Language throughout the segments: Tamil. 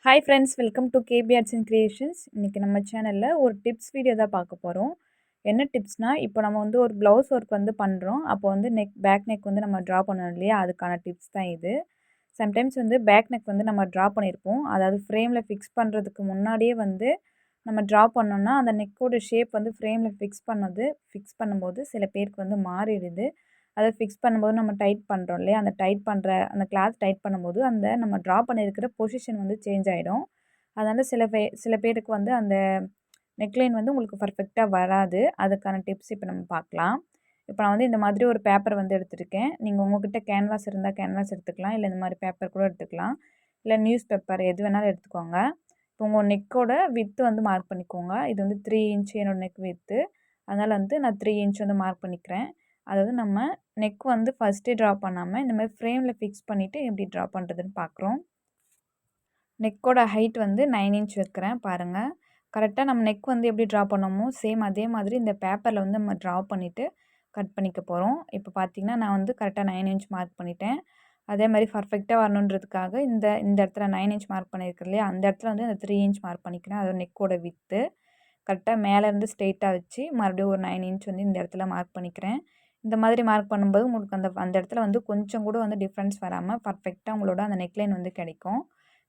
Hi friends, welcome to KP arts and creations. இன்றைக்கி நம்ம சேனலில் ஒரு டிப்ஸ் வீடியோ தான் பார்க்க போகிறோம். என்ன டிப்ஸ்னால், இப்போ நம்ம வந்து ஒரு ப்ளவுஸ் ஒர்க் வந்து பண்ணுறோம். அப்போ வந்து பேக் நெக் வந்து நம்ம ட்ரா பண்ணணும் இல்லையா, அதுக்கான டிப்ஸ் தான் இது. சம்டைம்ஸ் வந்து பேக் நெக் வந்து நம்ம ட்ரா பண்ணியிருப்போம். அதாவது ஃப்ரேமில் ஃபிக்ஸ் பண்ணுறதுக்கு முன்னாடியே வந்து நம்ம ட்ரா பண்ணோன்னா அந்த நெக்கோட ஷேப் வந்து ஃப்ரேமில் ஃபிக்ஸ் பண்ணும்போது சில பேருக்கு வந்து மாறிடுது. அதை ஃபிக்ஸ் பண்ணும்போது நம்ம டைட் பண்ணுறோம் இல்லையா, அந்த கிளாத் டைட் பண்ணும்போது அந்த நம்ம ட்ரா பண்ணியிருக்கிற பொசிஷன் வந்து சேஞ்ச் ஆகிடும். அதனால் சில பேருக்கு வந்து அந்த நெக்லைன் வந்து உங்களுக்கு பர்ஃபெக்டாக வராது. அதுக்கான டிப்ஸ் இப்போ நம்ம பார்க்கலாம். இப்போ நான் வந்து இந்த மாதிரி ஒரு பேப்பர் வந்து எடுத்திருக்கேன். நீங்கள் உங்கள்கிட்ட கேன்வாஸ் இருந்தால் கேன்வாஸ் எடுத்துக்கலாம், இல்லை இந்த மாதிரி பேப்பர் கூட எடுத்துக்கலாம், இல்லை நியூஸ் பேப்பர் எது வேணாலும் எடுத்துக்கோங்க. இப்போ உங்கள் நெக்கோட வித்து வந்து மார்க் பண்ணிக்கோங்க. இது வந்து 3 இன்ச் என்னோடய நெக் வித்து. அதனால் வந்து நான் 3 இன்ச் வந்து மார்க் பண்ணிக்கிறேன். அதாவது நம்ம நெக் வந்து ஃபஸ்ட்டே ட்ரா பண்ணாமல் இந்த மாதிரி ஃப்ரேமில் ஃபிக்ஸ் பண்ணிவிட்டு எப்படி ட்ரா பண்ணுறதுன்னு பார்க்குறோம். நெக்கோட ஹைட் வந்து 9 இன்ச் வைக்கிறேன் பாருங்கள். கரெக்டாக நம்ம நெக் வந்து எப்படி ட்ரா பண்ணோமோ சேம் அதே மாதிரி இந்த பேப்பரில் வந்து நம்ம ட்ரா பண்ணிவிட்டு கட் பண்ணிக்க போகிறோம். இப்போ பார்த்திங்கன்னா நான் வந்து கரெக்டாக 9 இன்ச் மார்க் பண்ணிட்டேன். அதே மாதிரி பர்ஃபெக்டாக வரணுன்றதுக்காக இந்த இடத்துல 9 இன்ச் மார்க் பண்ணியிருக்கேன் இல்லையா, அந்த இடத்துல வந்து அந்த 3 இன்ச் மார்க் பண்ணிக்கிறேன். அது நெக்கோட வித்து கரெக்டாக மேலேருந்து ஸ்ட்ரெயிட்டாக வச்சு மறுபடியும் ஒரு 9 இன்ச் வந்து இந்த இடத்துல மார்க் பண்ணிக்கிறேன். இந்த மாதிரி மார்க் பண்ணும்போது உங்களுக்கு அந்த இடத்துல வந்து கொஞ்சம் கூட வந்து டிஃப்ரென்ஸ் வராமல் பர்ஃபெக்டாக உங்களோட அந்த நெக்லைன் வந்து கிடைக்கும்.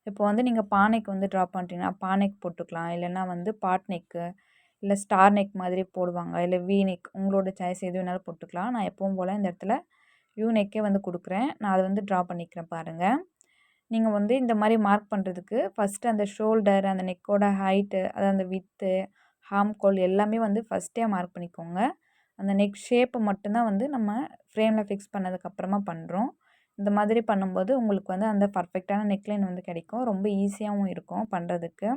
இப்போ வந்து நீங்கள் பானைக்கு வந்து ட்ரா பண்ணுறீங்கன்னா பானைக்கு போட்டுக்கலாம், இல்லைன்னா வந்து பாட் நெக்கு, இல்லை ஸ்டார் நெக் மாதிரி போடுவாங்க, இல்லை வி நெக், உங்களோட சாய்ஸ் எது வேணாலும் போட்டுக்கலாம். நான் எப்பவும் போல் இந்த இடத்துல யூ நெக்கே வந்து கொடுக்குறேன். நான் அதை வந்து ட்ரா பண்ணிக்கிறேன் பாருங்கள். நீங்கள் வந்து இந்த மாதிரி மார்க் பண்ணுறதுக்கு ஃபஸ்ட்டு அந்த ஷோல்டர், அந்த நெக்கோட ஹைட்டு, அதாவது அந்த வித்து, ஹாம்கோல் எல்லாமே வந்து ஃபஸ்ட்டே மார்க் பண்ணிக்கோங்க. அந்த நெக் ஷேப்பை மட்டும்தான் வந்து நம்ம ஃப்ரேமில் ஃபிக்ஸ் பண்ணதுக்கப்புறமா பண்ணுறோம். இந்த மாதிரி பண்ணும்போது உங்களுக்கு வந்து அந்த பர்ஃபெக்டான நெக்லைன் வந்து கிடைக்கும். ரொம்ப ஈஸியாகவும் இருக்கும் பண்ணுறதுக்கு.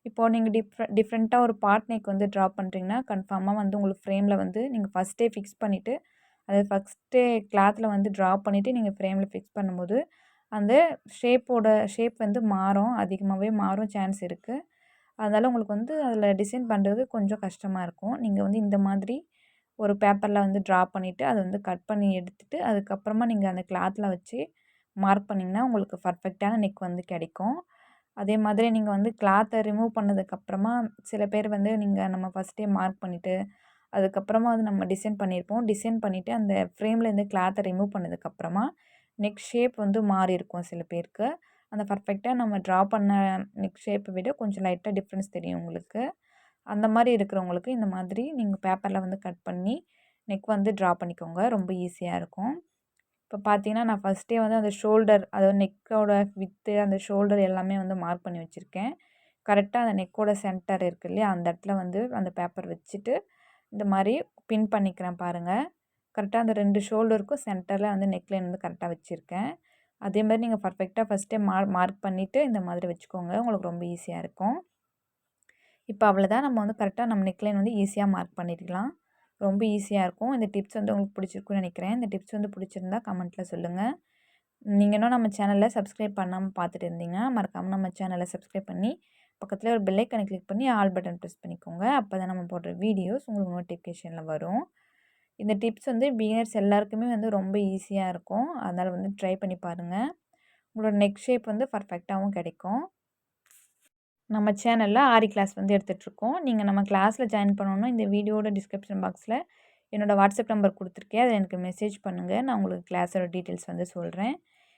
இப்போது நீங்கள் டிஃப்ரெண்ட்டாக ஒரு பாட் நெக் வந்து ட்ரா பண்ணுறீங்கன்னா கன்ஃபார்மாக வந்து உங்களுக்கு ஃப்ரேமில் வந்து நீங்கள் ஃபஸ்ட்டே ஃபிக்ஸ் பண்ணிவிட்டு அதை ஃபஸ்ட்டே கிளாத்தில் வந்து ட்ரா பண்ணிவிட்டு நீங்கள் ஃப்ரேமில் ஃபிக்ஸ் பண்ணும்போது அந்த ஷேப் வந்து அதிகமாகவே மாறும் சான்ஸ் இருக்குது. அதனால் உங்களுக்கு வந்து அதில் டிசைன் பண்ணுறது கொஞ்சம் கஷ்டமாக இருக்கும். நீங்கள் வந்து இந்த மாதிரி ஒரு பேப்பரில் வந்து ட்ரா பண்ணிவிட்டு அதை வந்து கட் பண்ணி எடுத்துகிட்டு அதுக்கப்புறமா நீங்கள் அந்த கிளாத்தில் வச்சு மார்க் பண்ணிங்கன்னா உங்களுக்கு பர்ஃபெக்டான நெக் வந்து கிடைக்கும். அதே மாதிரி நீங்கள் வந்து கிளாத்தை ரிமூவ் பண்ணதுக்கப்புறமா சில பேர் வந்து நம்ம ஃபஸ்ட்டே மார்க் பண்ணிவிட்டு அதுக்கப்புறமா வந்து நம்ம டிசைன் பண்ணிவிட்டு அந்த ஃப்ரேம்லேருந்து கிளாத்தை ரிமூவ் பண்ணதுக்கப்புறமா நெக் ஷேப் வந்து மாறி இருக்கும் சில பேருக்கு. அந்த பர்ஃபெக்டாக நம்ம ட்ரா பண்ண நெக் ஷேப்பை விட கொஞ்சம் லைட்டாக டிஃப்ரென்ஸ் தெரியும் உங்களுக்கு. அந்த மாதிரி இருக்கிறவங்களுக்கு இந்த மாதிரி நீங்கள் பேப்பரில் வந்து கட் பண்ணி நெக் வந்து ட்ரா பண்ணிக்கோங்க. ரொம்ப ஈஸியாக இருக்கும். இப்போ பார்த்தீங்கன்னா நான் ஃபஸ்ட்டே வந்து அந்த ஷோல்டர், அதாவது நெக்கோட வித்து, அந்த ஷோல்டர் எல்லாமே வந்து மார்க் பண்ணி வச்சுருக்கேன். கரெக்டாக அந்த நெக்கோட சென்டர் இருக்குது இல்லையா, அந்த இடத்துல வந்து அந்த பேப்பர் வச்சுட்டு இந்த மாதிரி பின் பண்ணிக்கிறேன் பாருங்கள். கரெக்டாக அந்த 2 ஷோல்டருக்கும் சென்டரில் வந்து நெக்லைன் வந்து கரெக்டாக வச்சுருக்கேன். அதே மாதிரி நீங்கள் பர்ஃபெக்டாக ஃபஸ்ட்டே மார்க் பண்ணிவிட்டு இந்த மாதிரி வச்சுக்கோங்க. உங்களுக்கு ரொம்ப ஈஸியாக இருக்கும். இப்போ அவ்வளோதான், நம்ம வந்து கரெக்டாக நம்ம நெக்லைன் வந்து ஈஸியாக மார்க் பண்ணிடலாம். ரொம்ப ஈஸியாக இருக்கும். இந்த டிப்ஸ் வந்து உங்களுக்கு பிடிச்சிருக்குன்னு நினைக்கிறேன். இந்த டிப்ஸ் வந்து பிடிச்சிருந்தா கமெண்ட்டில் சொல்லுங்கள். நீங்கள் இன்னும் நம்ம சேனலை சப்ஸ்கிரைப் பண்ணாமல் பார்த்துட்டு இருந்தீங்கன்னா மறக்காமல் நம்ம சேனலை சப்ஸ்கிரைப் பண்ணி பக்கத்தில் ஒரு பெல் ஐக்கானை கிளிக் பண்ணி ஆல் பட்டன் ப்ரெஸ் பண்ணிக்கோங்க. அப்போ தான் நம்ம போடுற வீடியோஸ் உங்களுக்கு நோட்டிஃபிகேஷனில் வரும். இந்த டிப்ஸ் வந்து பிகினர்ஸ் எல்லாருக்குமே வந்து ரொம்ப ஈஸியாக இருக்கும். அதனால் வந்து ட்ரை பண்ணி பாருங்கள். உங்களோட நெக் ஷேப் வந்து பர்ஃபெக்டாகவும் கிடைக்கும். நம்ம சேனலில் ஆரி கிளாஸ் வந்து எடுத்துகிட்ருக்கோம். நீங்கள் நம்ம கிளாஸில் ஜாயின் பண்ணணுன்னா இந்த வீடியோட டிஸ்கிரிப்ஷன் பாக்ஸில் என்னோடய வாட்ஸ்அப் நம்பர் கொடுத்துருக்கேன். அதை எனக்கு மெசேஜ் பண்ணுங்கள். நான் உங்களுக்கு கிளாஸோட டீட்டெயில்ஸ் வந்து சொல்கிறேன்.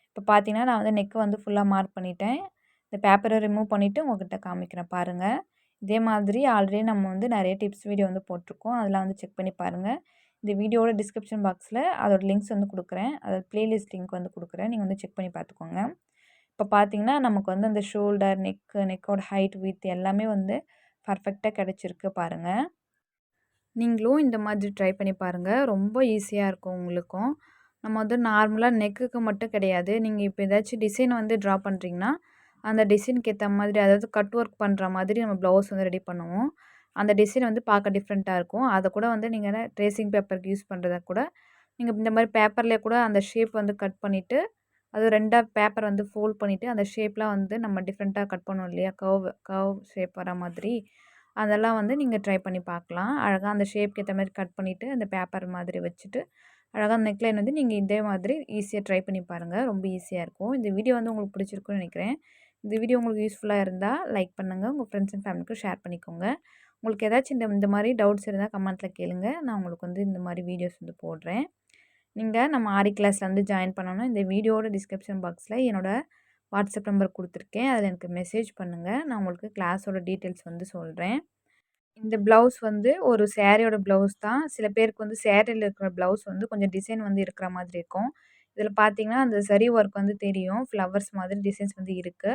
இப்போ பார்த்தீங்கன்னா நான் வந்து நெக்கை வந்து ஃபுல்லாக மார்க் பண்ணிட்டேன். இந்த பேப்பரை ரிமூவ் பண்ணிவிட்டு உங்கள்கிட்ட காமிக்கிறேன் பாருங்கள். இதே மாதிரி ஆல்ரெடி நம்ம வந்து நிறைய டிப்ஸ் வீடியோ வந்து போட்டிருக்கோம். அதெல்லாம் வந்து செக் பண்ணி பாருங்கள். இந்த வீடியோட டிஸ்கிரிப்ஷன் பாக்ஸில் அதோட லிங்க்ஸ் வந்து கொடுக்குறேன். அதோட ப்ளேலிஸ்ட் லிங்க் வந்து கொடுக்குறேன். நீங்கள் வந்து செக் பண்ணி பார்த்துக்கோங்க. இப்போ பார்த்தீங்கன்னா நமக்கு வந்து அந்த ஷோல்டர், நெக்கோட ஹைட், வித் எல்லாமே வந்து பர்ஃபெக்டாக கிடச்சிருக்கு பாருங்கள். நீங்களும் இந்த மாதிரி ட்ரை பண்ணி பாருங்கள். ரொம்ப ஈஸியாக இருக்கும் உங்களுக்கும். நம்ம வந்து நார்மலாக நெக்குக்கு மட்டும் கிடையாது, நீங்கள் இப்போ ஏதாச்சும் டிசைன் வந்து ட்ரா பண்ணுறீங்கன்னா அந்த டிசைனுக்கு ஏற்ற மாதிரி, அதாவது கட் ஒர்க் பண்ணுற மாதிரி நம்ம ப்ளவுஸ் வந்து ரெடி பண்ணுவோம். அந்த டிசைன் வந்து பார்க்க டிஃப்ரெண்ட்டாக இருக்கும். அதை கூட வந்து நீங்கள் ட்ரேசிங் பேப்பருக்கு யூஸ் பண்ணுறத கூட நீங்கள் இந்த மாதிரி பேப்பர்லேயே கூட அந்த ஷேப் வந்து கட் பண்ணிவிட்டு அது 2ஆ பேப்பர் வந்து ஃபோல்ட் பண்ணிவிட்டு அந்த ஷேப்லாம் வந்து நம்ம டிஃப்ரெண்ட்டாக கட் பண்ணுவோம் இல்லையா, கர்வ் ஷேப் வர மாதிரி, அதெல்லாம் வந்து நீங்கள் ட்ரை பண்ணி பார்க்கலாம். அழகாக அந்த ஷேப்க்கு ஏற்ற மாதிரி கட் பண்ணிவிட்டு அந்த பேப்பர் மாதிரி வச்சுட்டு அழகாக நெக்லைன் வந்து நீங்கள் இதே மாதிரி ஈஸியாக ட்ரை பண்ணி பாருங்கள். ரொம்ப ஈஸியாக இருக்கும். இந்த வீடியோ வந்து உங்களுக்கு பிடிச்சிருக்குன்னு நினைக்கிறேன். இந்த வீடியோ உங்களுக்கு யூஸ்ஃபுல்லா இருந்தா லைக் பண்ணுங்க. உங்க ஃப்ரெண்ட்ஸ் அண்ட் ஃபேமிலிக்கும் ஷேர் பண்ணிக்கோங்க. உங்களுக்கு ஏதாச்சும் இந்த மாரி டவுட்ஸ் இருந்தா கமெண்ட்ல கேளுங்க. நான் உங்களுக்கு வந்து இந்த மாரி வீடியோஸ் வந்து போடுறேன். நீங்க நம்ம ஆரி கிளாஸ்ல வந்து ஜாயின் பண்ணணும்னா, இந்த வீடியோவோட டிஸ்கிரிப்ஷன் பாக்ஸ்ல என்னோட வாட்ஸ்அப் நம்பர் குடுத்துருக்கேன். அதில எனக்கு மெசேஜ் பண்ணுங்க. நான் உங்களுக்கு கிளாஸோட டீட்டெயில்ஸ் வந்து சொல்றேன். இந்த ப்ளவுஸ் வந்து ஒரு சாரியோட ப்ளவுஸ் தான். சில பேருக்கு வந்து சாரில இருக்கிற ப்ளவுஸ் வந்து கொஞ்சம் டிசைன் வந்து இருக்கிற மாதிரி இருக்கும். இதில பார்த்தீங்கன்னா, அந்த சரி ஒர்க் வந்து தெரியும். ஃப்ளவர்ஸ் மாதிரி டிசைன்ஸ் வந்து இருக்கு.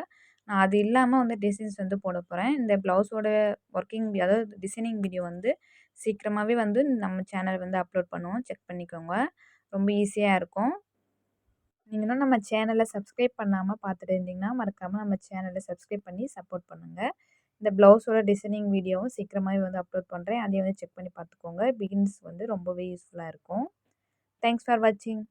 நான் அது இல்லாம வந்து டிசைன்ஸ் வந்து போட போறேன். இந்த ப்ளவுஸோட ஒர்க்கிங் அதாவது டிசைனிங் வீடியோ வந்து சீக்கிரமாவே வந்து நம்ம சேனல் வந்து அப்லோட் பண்ணுவோம். செக் பண்ணிக்கோங்க. ரொம்ப ஈஸியா இருக்கும். நீங்க இன்னும் நம்ம சேனல சப்ஸ்கிரைப் பண்ணாம பார்த்துட்டு இருந்தீங்கன்னா, மறக்காம நம்ம சேனல சப்ஸ்கிரைப் பண்ணி சப்போர்ட் பண்ணுங்க. இந்த ப்ளவுஸோட டிசைனிங் வீடியோவும் சீக்கிரமாவே வந்து அப்லோட் பண்றேன். அதையும் வந்து செக் பண்ணி பார்த்துக்கோங்க. பிகினர்ஸ்க்கு வந்து ரொம்பவே யூஸ்ஃபுல்லா இருக்கும். தேங்க்ஸ் ஃபார் வாட்சிங்.